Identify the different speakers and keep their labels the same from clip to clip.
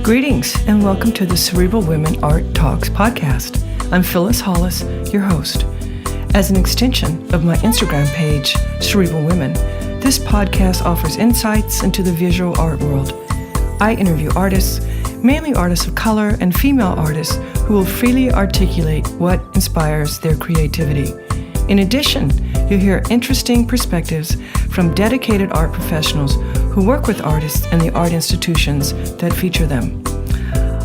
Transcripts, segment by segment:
Speaker 1: Greetings and welcome to the Cerebral Women Art Talks podcast. I'm Phyllis Hollis, your host. As an extension of my Instagram page, Cerebral Women, this podcast offers insights into the visual art world. I interview artists, mainly artists of color and female artists who will freely articulate what inspires their creativity. In addition, you'll hear interesting perspectives from dedicated art professionals who work with artists and the art institutions that feature them.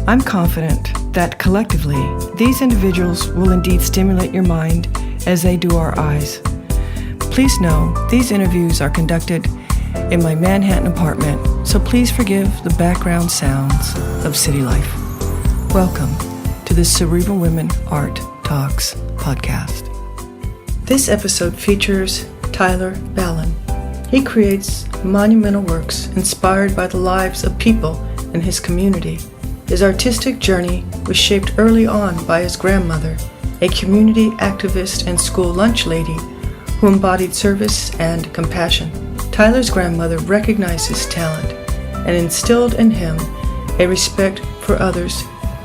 Speaker 1: I'm confident that collectively, these individuals will indeed stimulate your mind as they do our eyes. Please know these interviews are conducted in my Manhattan apartment, so please forgive the background sounds of city life. Welcome to the Cerebral Women Art Talks podcast. This episode features Tyler Ballon. He creates monumental works inspired by the lives of people in his community. His artistic journey was shaped early on by his grandmother, a community activist and school lunch lady who embodied service and compassion. Tyler's grandmother recognized his talent and instilled in him a respect for others,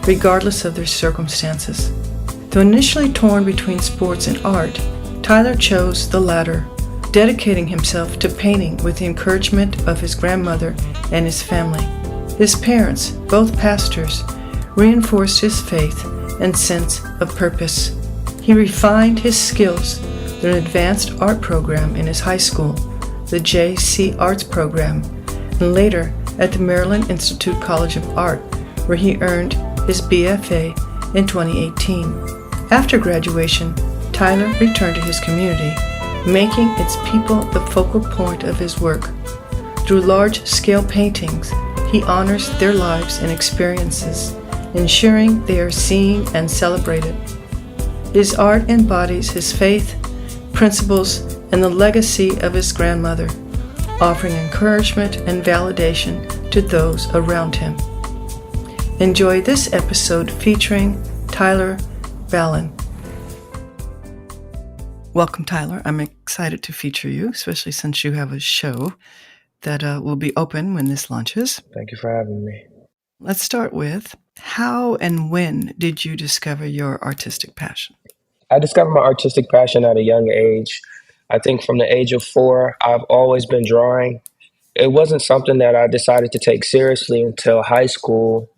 Speaker 1: regardless of their circumstances. Though initially torn between sports and art, Tyler chose the latter, dedicating himself to painting with the encouragement of his grandmother and his family. His parents, both pastors, reinforced his faith and sense of purpose. He refined his skills through an advanced art program in his high school, the J.C. Arts program, and later at the Maryland Institute College of Art, where he earned his BFA in 2018. After graduation, Tyler returned to his community, making its people the focal point of his work. Through large-scale paintings, he honors their lives and experiences, ensuring they are seen and celebrated. His art embodies his faith, principles, and the legacy of his grandmother, offering encouragement and validation to those around him. Enjoy this episode featuring Tyler Ballon. Welcome, Tyler. I'm excited to feature you, especially since you have a show that will be open when this launches.
Speaker 2: Thank you for having me.
Speaker 1: Let's start with, how and when did you discover your artistic passion?
Speaker 2: I discovered my artistic passion at a young age. I think from the age of 4, I've always been drawing. It wasn't something that I decided to take seriously until high school.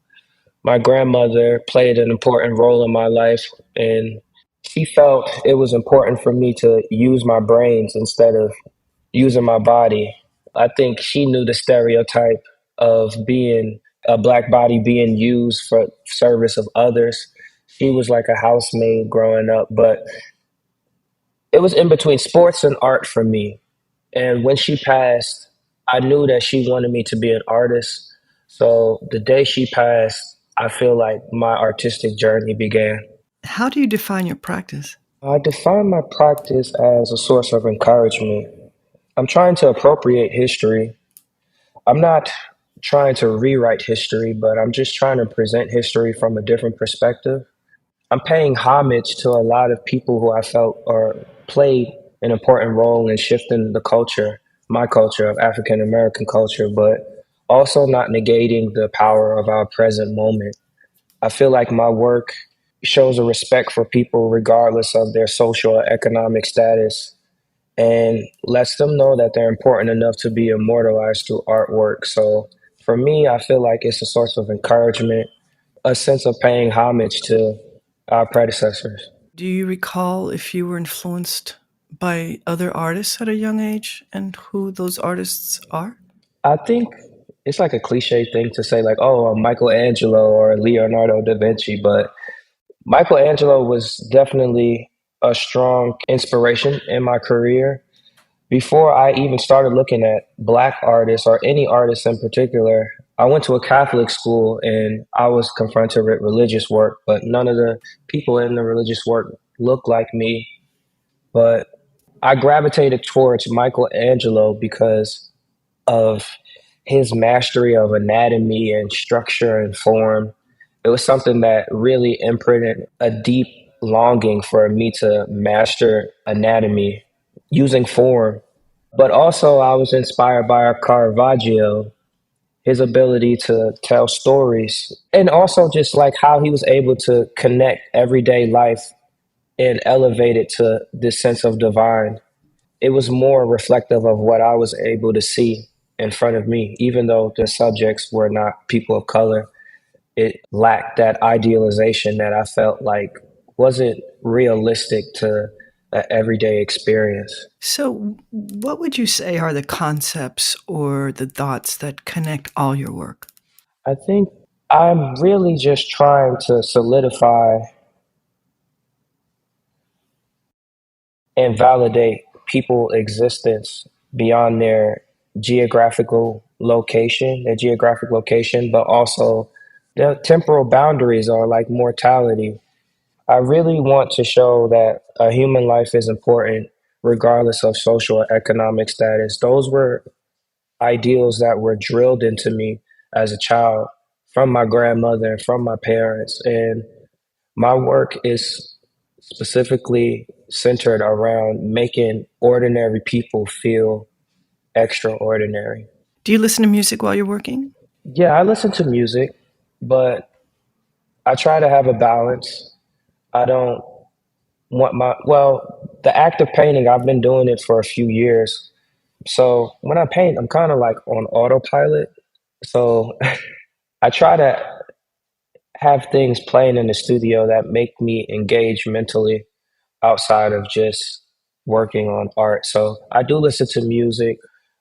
Speaker 2: My grandmother played an important role in my life, and she felt it was important for me to use my brains instead of using my body. I think she knew the stereotype of being a Black body being used for service of others. She was like a housemaid growing up, but it was in between sports and art for me. And when she passed, I knew that she wanted me to be an artist. So the day she passed, I feel like my artistic journey began.
Speaker 1: How do you define your practice?
Speaker 2: I define my practice as a source of encouragement. I'm trying to appropriate history. I'm not trying to rewrite history, but I'm just trying to present history from a different perspective. I'm paying homage to a lot of people who I felt or played an important role in shifting the culture, my culture of African American culture, but also not negating the power of our present moment. I feel like my work shows a respect for people regardless of their social or economic status, and lets them know that they're important enough to be immortalized through artwork. So for me, I feel like it's a source of encouragement, a sense of paying homage to our predecessors.
Speaker 1: Do you recall if you were influenced by other artists at a young age and who those artists are?
Speaker 2: I think it's like a cliche thing to say like, oh, Michelangelo or Leonardo da Vinci, but Michelangelo was definitely a strong inspiration in my career. Before I even started looking at Black artists or any artists in particular, I went to a Catholic school and I was confronted with religious work, but none of the people in the religious work looked like me. But I gravitated towards Michelangelo because of his mastery of anatomy and structure and form. It was something that really imprinted a deep longing for me to master anatomy using form. But also I was inspired by Caravaggio his ability to tell stories, and also just like how he was able to connect everyday life and elevate it to this sense of divine. It was more reflective of what I was able to see in front of me, even though the subjects were not people of color. It lacked that idealization that I felt like wasn't realistic to an everyday experience.
Speaker 1: So, what would you say are the concepts or the thoughts that connect all your work?
Speaker 2: I think I'm really just trying to solidify and validate people's existence beyond their geographic location, but also the temporal boundaries are like mortality. I really want to show that a human life is important regardless of social or economic status. Those were ideals that were drilled into me as a child from my grandmother and from my parents. And my work is specifically centered around making ordinary people feel extraordinary.
Speaker 1: Do you listen to music while you're working?
Speaker 2: Yeah, I listen to music, but I try to have a balance. I don't the act of painting, I've been doing it for a few years. So when I paint, I'm kind of like on autopilot. So I try to have things playing in the studio that make me engage mentally outside of just working on art. So I do listen to music,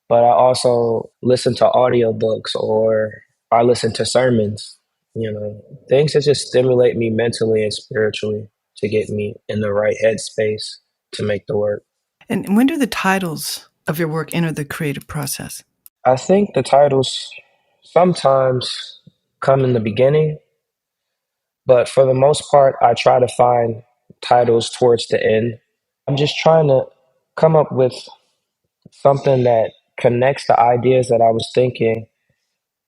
Speaker 2: but I also listen to audiobooks or I listen to sermons, things that just stimulate me mentally and spiritually to get me in the right headspace to make the work.
Speaker 1: And when do the titles of your work enter the creative process?
Speaker 2: I think the titles sometimes come in the beginning, but for the most part, I try to find titles towards the end. I'm just trying to come up with something that connects the ideas that I was thinking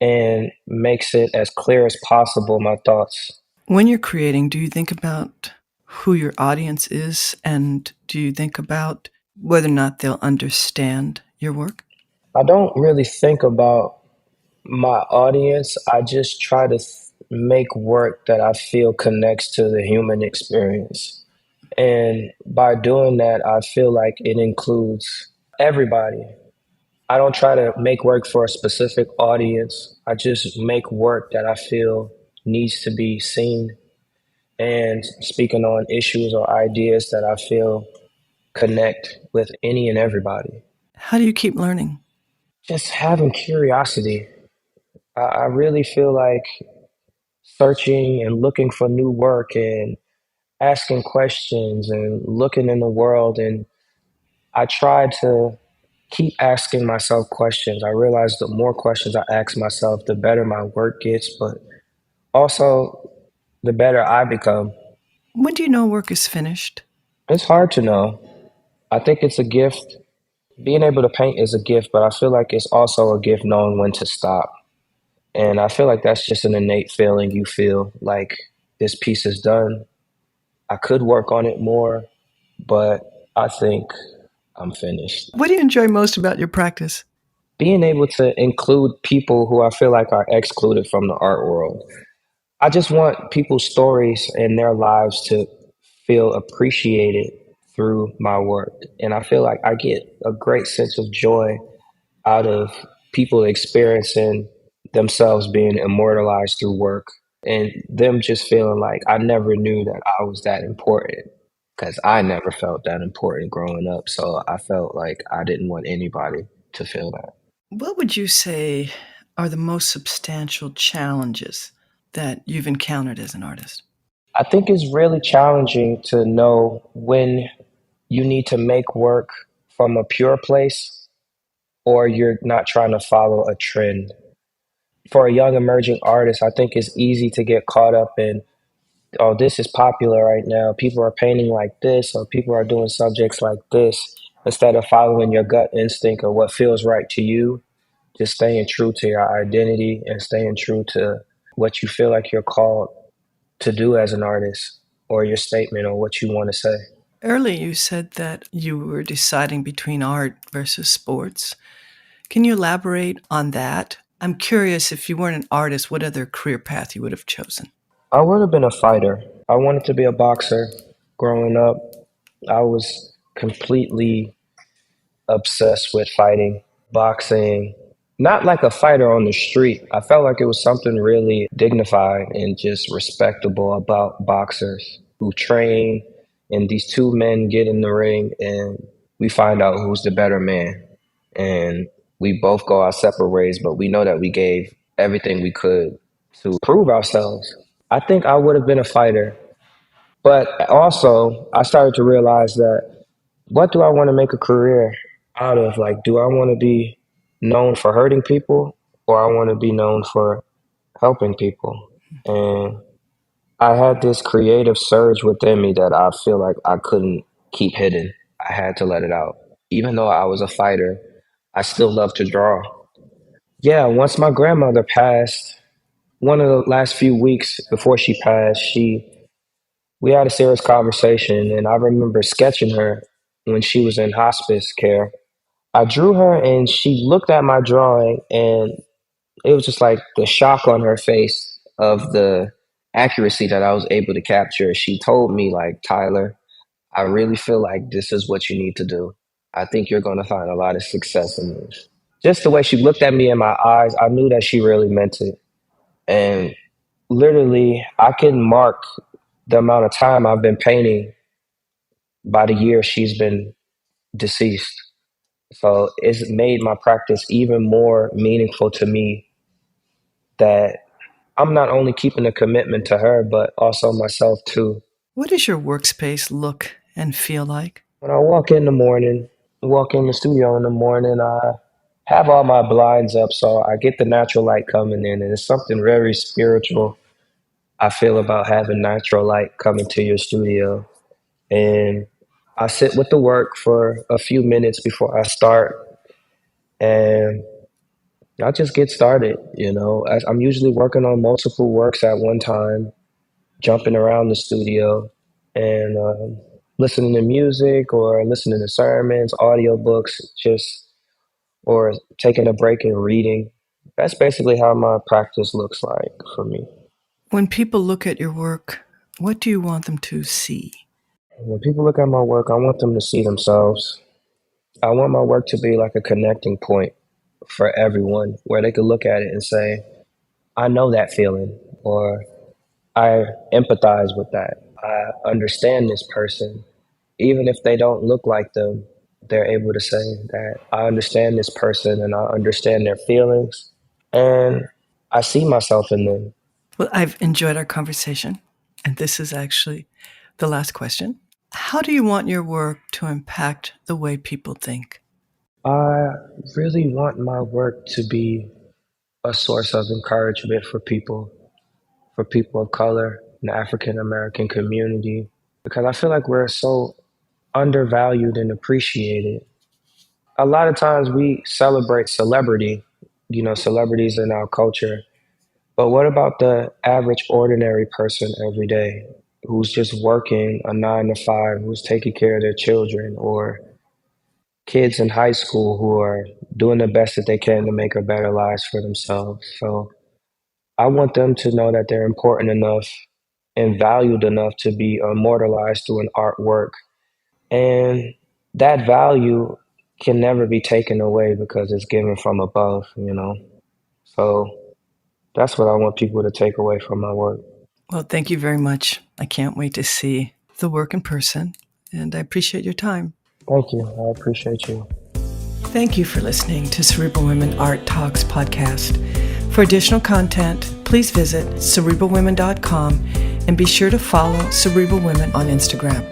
Speaker 2: and makes it as clear as possible, my thoughts.
Speaker 1: When you're creating, do you think about who your audience is? And do you think about whether or not they'll understand your work?
Speaker 2: I don't really think about my audience. I just try to make work that I feel connects to the human experience. And by doing that, I feel like it includes everybody. I don't try to make work for a specific audience. I just make work that I feel needs to be seen and speaking on issues or ideas that I feel connect with any and everybody.
Speaker 1: How do you keep learning?
Speaker 2: Just having curiosity. I really feel like searching and looking for new work and asking questions and looking in the world. And I try to keep asking myself questions. I realize the more questions I ask myself, the better my work gets, but also the better I become.
Speaker 1: When do you know work is finished?
Speaker 2: It's hard to know. I think it's a gift. Being able to paint is a gift, but I feel like it's also a gift knowing when to stop. And I feel like that's just an innate feeling you feel like this piece is done. I could work on it more, but I think I'm finished.
Speaker 1: What do you enjoy most about your practice?
Speaker 2: Being able to include people who I feel like are excluded from the art world. I just want people's stories and their lives to feel appreciated through my work. And I feel like I get a great sense of joy out of people experiencing themselves being immortalized through work and them just feeling like I never knew that I was that important because I never felt that important growing up. So I felt like I didn't want anybody to feel that.
Speaker 1: What would you say are the most substantial challenges that you've encountered as an artist?
Speaker 2: I think it's really challenging to know when you need to make work from a pure place or you're not trying to follow a trend. For a young emerging artist, I think it's easy to get caught up in, oh, this is popular right now. People are painting like this, or people are doing subjects like this, instead of following your gut instinct or what feels right to you. Just staying true to your identity and staying true to what you feel like you're called to do as an artist or your statement or what you want to say.
Speaker 1: Earlier, you said that you were deciding between art versus sports. Can you elaborate on that? I'm curious, if you weren't an artist, what other career path you would have chosen?
Speaker 2: I would have been a fighter. I wanted to be a boxer growing up. I was completely obsessed with fighting, boxing. Not like a fighter on the street. I felt like it was something really dignified and just respectable about boxers who train, and these two men get in the ring and we find out who's the better man. And we both go our separate ways, but we know that we gave everything we could to prove ourselves. I think I would have been a fighter, but also I started to realize that what do I want to make a career out of? Like, do I want to be known for hurting people or I want to be known for helping people? And I had this creative surge within me that I feel like I couldn't keep hidden. I had to let it out. Even though I was a fighter, I still love to draw. Yeah, once my grandmother passed, one of the last few weeks before she passed, she we had a serious conversation, and I remember sketching her when she was in hospice care. I drew her, and she looked at my drawing, and it was just like the shock on her face of the accuracy that I was able to capture. She told me, like, Tyler, I really feel like this is what you need to do. I think you're going to find a lot of success in this. Just the way she looked at me in my eyes, I knew that she really meant it. And literally, I can mark the amount of time I've been painting by the year she's been deceased. So it's made my practice even more meaningful to me that I'm not only keeping a commitment to her, but also myself too.
Speaker 1: What does your workspace look and feel like?
Speaker 2: When I walk in the studio in the morning, I have all my blinds up so I get the natural light coming in. And it's something very spiritual I feel about having natural light coming to your studio. And I sit with the work for a few minutes before I start, and I just get started. I'm usually working on multiple works at one time, jumping around the studio and listening to music or listening to sermons, audiobooks, just or taking a break and reading. That's basically how my practice looks like for me.
Speaker 1: When people look at your work, what do you want them to see?
Speaker 2: When people look at my work, I want them to see themselves. I want my work to be like a connecting point for everyone where they could look at it and say, I know that feeling, or I empathize with that. I understand this person. Even if they don't look like them, they're able to say that I understand this person and I understand their feelings and I see myself in them.
Speaker 1: Well, I've enjoyed our conversation, and this is actually the last question. How do you want your work to impact the way people think?
Speaker 2: I really want my work to be a source of encouragement for people of color in the African American community, because I feel like we're so undervalued and appreciated. A lot of times we celebrate celebrities in our culture, but what about the average ordinary person every day who's just working a 9 to 5, who's taking care of their children, or kids in high school who are doing the best that they can to make a better lives for themselves? So I want them to know that they're important enough and valued enough to be immortalized through an artwork. And that value can never be taken away because it's given from above. So that's what I want people to take away from my work.
Speaker 1: Well, thank you very much. I can't wait to see the work in person, and I appreciate your time.
Speaker 2: Thank you. I appreciate you.
Speaker 1: Thank you for listening to Cerebral Women Art Talks podcast. For additional content, please visit cerebralwomen.com and be sure to follow Cerebral Women on Instagram.